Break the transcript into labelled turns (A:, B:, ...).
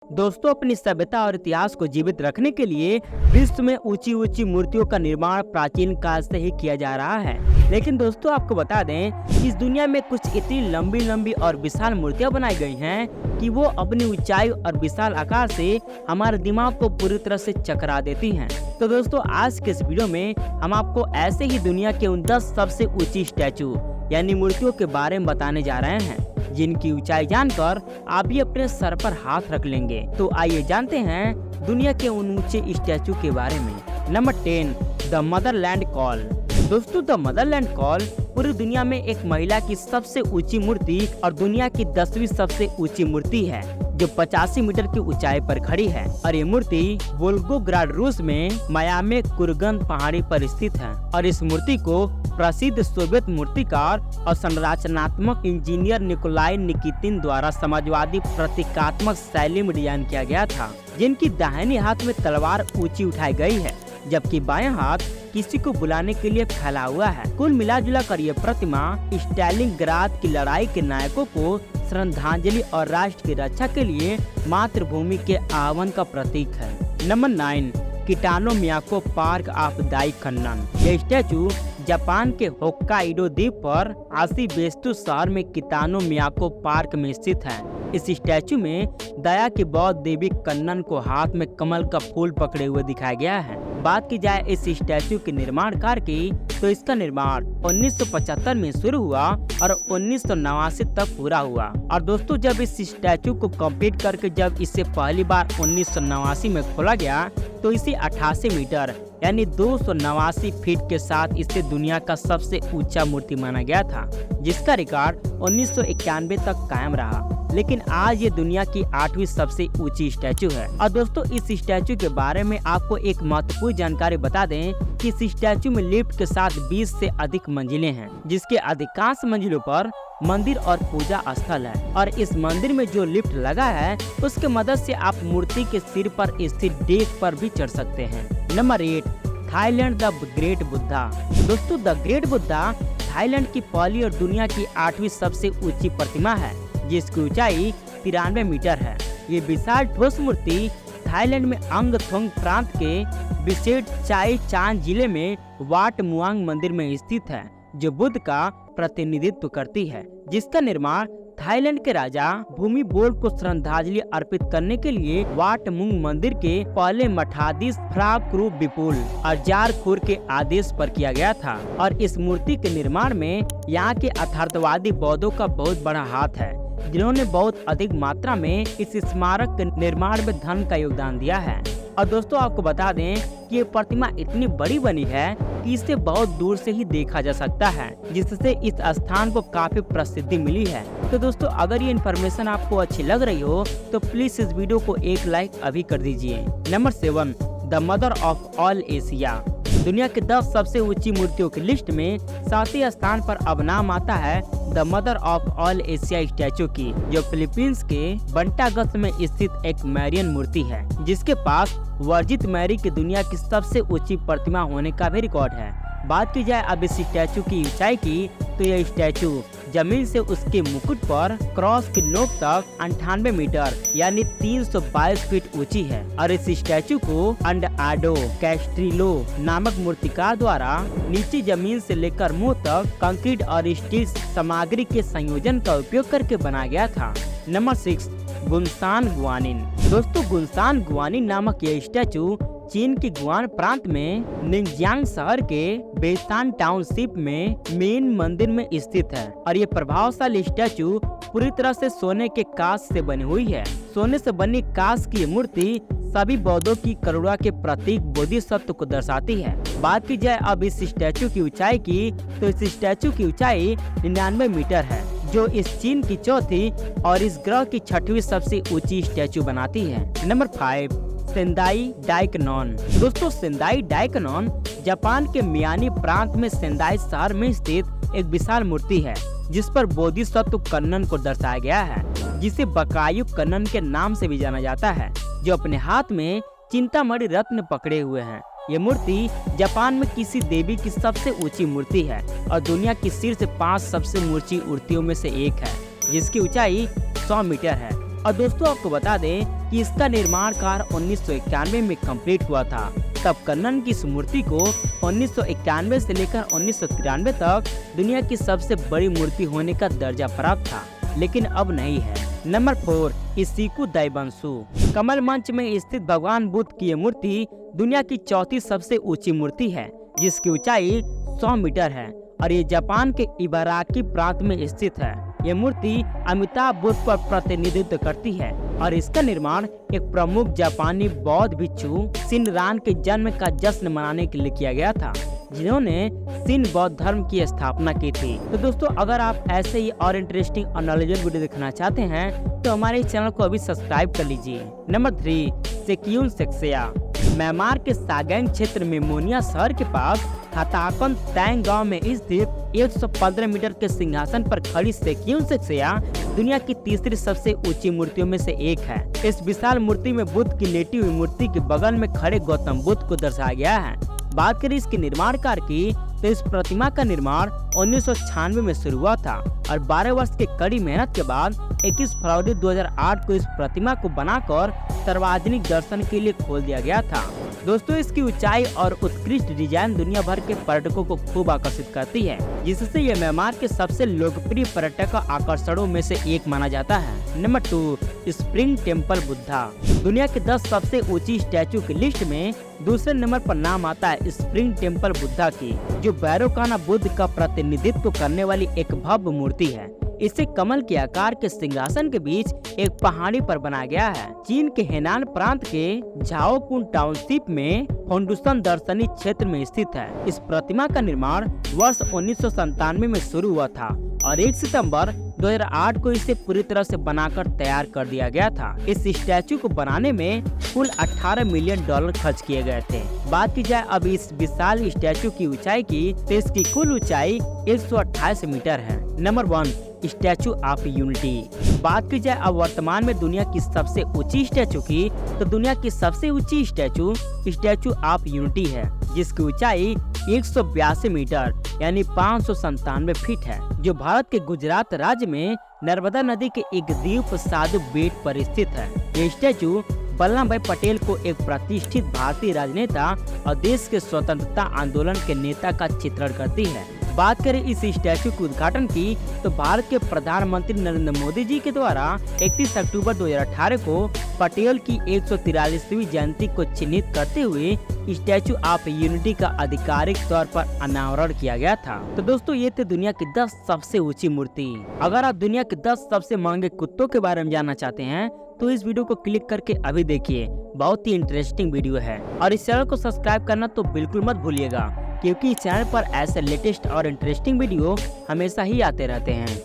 A: दोस्तों, अपनी सभ्यता और इतिहास को जीवित रखने के लिए विश्व में ऊंची ऊंची मूर्तियों का निर्माण प्राचीन काल से ही किया जा रहा है। लेकिन दोस्तों, आपको बता दें कि इस दुनिया में कुछ इतनी लंबी लंबी और विशाल मूर्तियां बनाई गई हैं कि वो अपनी ऊंचाई और विशाल आकार से हमारे दिमाग को पूरी तरह से चकरा देती हैं। तो दोस्तों, आज के इस वीडियो में हम आपको ऐसे ही दुनिया के उन 10 सबसे ऊंची स्टैचू यानी मूर्तियों के बारे में बताने जा रहे हैं, जिनकी ऊंचाई जानकर आप भी अपने सर पर हाथ रख लेंगे। तो आइए जानते हैं दुनिया के उन ऊंचे स्टैचू के बारे में। Number 10, the Motherland call. दोस्तों, द मदरलैंड कॉल पूरी दुनिया में एक महिला की सबसे ऊंची मूर्ति और दुनिया की 10वीं सबसे ऊंची मूर्ति है, जो 85 मीटर की ऊंचाई पर खड़ी है। और ये मूर्ति वोल्गोग्राड रूस में मायामे कुर्गन पहाड़ी पर स्थित है। और इस मूर्ति को प्रसिद्ध सोवियत मूर्तिकार और संरचनात्मक इंजीनियर निकोलाई निकितिन द्वारा समाजवादी प्रतीकात्मक शैली में डिजाइन किया गया था, जिनकी दाहिनी हाथ में तलवार ऊंची उठाई गई है, जबकि बायां हाथ किसी को बुलाने के लिए फैला हुआ है। कुल मिलाजुला कर ये प्रतिमा स्टालिनग्राद की लड़ाई के नायकों को श्रद्धांजलि और राष्ट्र की रक्षा के लिए मातृभूमि के आह्वान का प्रतीक है। Number 9, Kitano Miyako park of Daikannon. यह स्टैचू जापान के होक्काइडो द्वीप पर आशिबेत्सु शहर में किटानो मियाको पार्क में स्थित है। इस स्टैचू में दया की बौद्ध देवी कन्नन को हाथ में कमल का फूल पकड़े हुए दिखाया गया है। बात की जाए इस स्टैचू के निर्माण कार्य की, तो इसका निर्माण 1975 में शुरू हुआ और 1989 तक पूरा हुआ। और दोस्तों, जब इस स्टैचू को कंप्लीट करके जब इसे पहली बार 1989 में खोला गया, तो इसे 88 मीटर यानी 289 फीट के साथ इसे दुनिया का सबसे ऊंचा मूर्ति माना गया था, जिसका रिकॉर्ड 1991 तक कायम रहा। लेकिन आज ये दुनिया की 8वीं सबसे ऊंची स्टैचू है। और दोस्तों, इस स्टैचू के बारे में आपको एक महत्वपूर्ण जानकारी बता दें कि इस स्टैचू में लिफ्ट के साथ 20 से अधिक मंजिलें हैं, जिसके अधिकांश मंजिलों पर मंदिर और पूजा स्थल है। और इस मंदिर में जो लिफ्ट लगा है, उसके मदद से आप मूर्ति के सिर पर स्थित डेक पर भी चढ़ सकते हैं। Number 8, Thailand the great Buddha. दोस्तों, द ग्रेट बुद्धा थाईलैंड की पहली और दुनिया की 8वीं सबसे ऊंची प्रतिमा है, जिसकी ऊंचाई 93 मीटर है। ये विशाल ठोस मूर्ति थाईलैंड में अंग थोंग प्रांत के विसेट चाई चान जिले में वाट मुआंग मंदिर में स्थित है, जो बुद्ध का प्रतिनिधित्व करती है, जिसका निर्माण थाईलैंड के राजा भूमि बोल को श्रद्धांजलि अर्पित करने के लिए वाट मुंग मंदिर के पहले मठाधीश फ्राक्रू विपुल और जारखुर के आदेश पर किया गया था। और इस मूर्ति के निर्माण में यहाँ के यथार्थवादी बौद्धों का बहुत बड़ा हाथ है, जिन्होंने बहुत अधिक मात्रा में इस स्मारक के निर्माण में धन का योगदान दिया है। और दोस्तों, आपको बता दें कि ये प्रतिमा इतनी बड़ी बनी है कि इसे बहुत दूर से ही देखा जा सकता है, जिससे इस स्थान को काफी प्रसिद्धि मिली है। तो दोस्तों, अगर ये इन्फॉर्मेशन आपको अच्छी लग रही हो, तो प्लीज इस वीडियो को एक लाइक अभी कर दीजिए। Number 7, the mother of all Asia. दुनिया के 10 सबसे ऊंची मूर्तियों की लिस्ट में 7वें स्थान पर अब नाम आता है the mother of all Asia statue की, जो फिलीपींस के बंटागस में स्थित एक मैरियन मूर्ति है, जिसके पास वर्जित मैरी की दुनिया की सबसे ऊंची प्रतिमा होने का भी रिकॉर्ड है। बात की जाए अब इस स्टैचू की ऊंचाई की, तो यह स्टैचू जमीन से उसके मुकुट पर क्रॉस की नोक तक 98 मीटर यानी 322 फीट ऊंची है। और इस स्टैचू को अंडआडो कैस्ट्रिलो नामक मूर्तिकार द्वारा नीचे जमीन से लेकर मुंह तक कंक्रीट और स्टील सामग्री के संयोजन का उपयोग करके बनाया गया था। Number 6, Gunsan Guanyin. दोस्तों, गुनसान गुआनिन नामक यह स्टैचू चीन की गुआन प्रांत में निंगजियांग शहर के बेसान टाउनशिप में मेन मंदिर में स्थित है। और ये प्रभावशाली स्टैचू पूरी तरह से सोने के कांच से बनी हुई है। सोने से बनी कांच की मूर्ति सभी बौद्धों की करुणा के प्रतीक बोधिसत्व को दर्शाती है। बात की जाए अब इस स्टैचू की ऊंचाई की, तो इस स्टैचू की ऊंचाई 99 मीटर है, जो इस चीन की चौथी और इस ग्रह की 6वीं सबसे ऊंची स्टैचू बनाती है। Number 5, Sendai Daikannon. दोस्तों, सेंदाई डाइकनॉन जापान के मियामी प्रांत में सेंदाई शहर में स्थित एक विशाल मूर्ति है, जिस पर बोधिसत्व कन्नन को दर्शाया गया है, जिसे बकायु कन्नन के नाम से भी जाना जाता है, जो अपने हाथ में चिंतामणि रत्न पकड़े हुए हैं। ये मूर्ति जापान में किसी देवी की सबसे ऊंची मूर्ति है और दुनिया की शीर्ष 5 सबसे ऊंची मूर्तियों में से एक है, जिसकी ऊंचाई 100 मीटर है। और दोस्तों आपको बता दें कि इसका निर्माण कार्य 1991 में कंप्लीट हुआ था। तब कन्नन की इस मूर्ति को 1991 से लेकर 1993 तक दुनिया की सबसे बड़ी मूर्ति होने का दर्जा प्राप्त था, लेकिन अब नहीं है। नंबर 4, इसिकु दाइबंशु। कमल मंच में स्थित भगवान बुद्ध की ये मूर्ति दुनिया की चौथी सबसे ऊंची मूर्ति है, जिसकी ऊंचाई 100 मीटर है और ये जापान के इबाराकी प्रांत में स्थित है। ये मूर्ति अमिताभ बुद्ध का प्रतिनिधित्व करती है और इसका निर्माण एक प्रमुख जापानी बौद्ध भिक्षु शिनरान के जन्म का जश्न मनाने के लिए किया गया था, जिन्होंने शिन बौद्ध धर्म की स्थापना की थी। तो दोस्तों अगर आप ऐसे ही और इंटरेस्टिंग और नॉलेजेबल वीडियो देखना चाहते हैं तो हमारे चैनल को अभी सब्सक्राइब कर लीजिए। नंबर 3, सेक्यून सेक्सेया। म्यांमार के सागैंग क्षेत्र में मोनिया शहर के पास हताकन तैंग गांव में स्थित 115 मीटर के सिंहासन पर खड़ी सेक्यून सेक्सेया दुनिया की तीसरी सबसे ऊंची मूर्तियों में से एक है। इस विशाल मूर्ति में बुद्ध की लेटी हुई मूर्ति के बगल में खड़े गौतम बुद्ध को दर्शाया गया है। बात करें इसके निर्माण कार्य की तो इस प्रतिमा का निर्माण 1996 में शुरू हुआ था और 12 वर्ष की कड़ी मेहनत के बाद 21 फरवरी 2008 को इस प्रतिमा को बनाकर सार्वजनिक दर्शन के लिए खोल दिया गया था। दोस्तों इसकी ऊंचाई और उत्कृष्ट डिजाइन दुनिया भर के पर्यटकों को खूब आकर्षित करती है, जिससे यह म्यांमार के सबसे लोकप्रिय पर्यटक आकर्षणों में से एक माना जाता है। Number 2, spring temple Buddha. दुनिया के 10 सबसे ऊंची स्टैचू की लिस्ट में दूसरे नंबर पर नाम आता है स्प्रिंग टेम्पल बुद्धा की, जो भैरवकाना बुद्ध का प्रतिनिधित्व करने वाली एक भव्य मूर्ति है। इसे कमल के आकार के सिंहासन के बीच एक पहाड़ी पर बनाया गया है। चीन के हेनान प्रांत के झाओकुन टाउनशिप में फोंडुसन दर्शनीय क्षेत्र में स्थित है। इस प्रतिमा का निर्माण वर्ष 1997 में शुरू हुआ था और 1 सितंबर 2008 को इसे पूरी तरह से बनाकर तैयार कर दिया गया था। इस स्टैचू को बनाने में कुल $18 मिलियन खर्च किए गए थे। बात की जाए अब इस विशाल स्टैचू की ऊंचाई की तो इसकी कुल ऊंचाई 128 मीटर है। Number 1, statue of unity. बात की जाए अब वर्तमान में दुनिया की सबसे ऊंची स्टैचू की तो दुनिया की सबसे ऊंची स्टैचू ऑफ यूनिटी है, जिसकी ऊंचाई 182 मीटर यानी 597 फीट है, जो भारत के गुजरात राज्य में नर्मदा नदी के एक द्वीप साधु बेट पर स्थित है। ये स्टैचू वल्लभ भाई पटेल को एक प्रतिष्ठित भारतीय राजनेता और देश के स्वतंत्रता आंदोलन के नेता का चित्रण करती है। बात करें इस स्टैचू के उद्घाटन की तो भारत के प्रधानमंत्री नरेंद्र मोदी जी के द्वारा 31 अक्टूबर 2018 को पटेल की 143वीं जयंती को चिन्हित करते हुए स्टैचू ऑफ यूनिटी का आधिकारिक तौर पर अनावरण किया गया था। तो दोस्तों ये थे दुनिया की 10 सबसे ऊंची मूर्ति। अगर आप दुनिया के 10 सबसे महंगे कुत्तों के बारे में जानना चाहते हैं तो इस वीडियो को क्लिक करके अभी देखिए, बहुत ही इंटरेस्टिंग वीडियो है। और इस चैनल को सब्सक्राइब करना तो बिल्कुल मत भूलिएगा, क्योंकि इस चैनल पर ऐसे लेटेस्ट और इंटरेस्टिंग वीडियो हमेशा ही आते रहते हैं।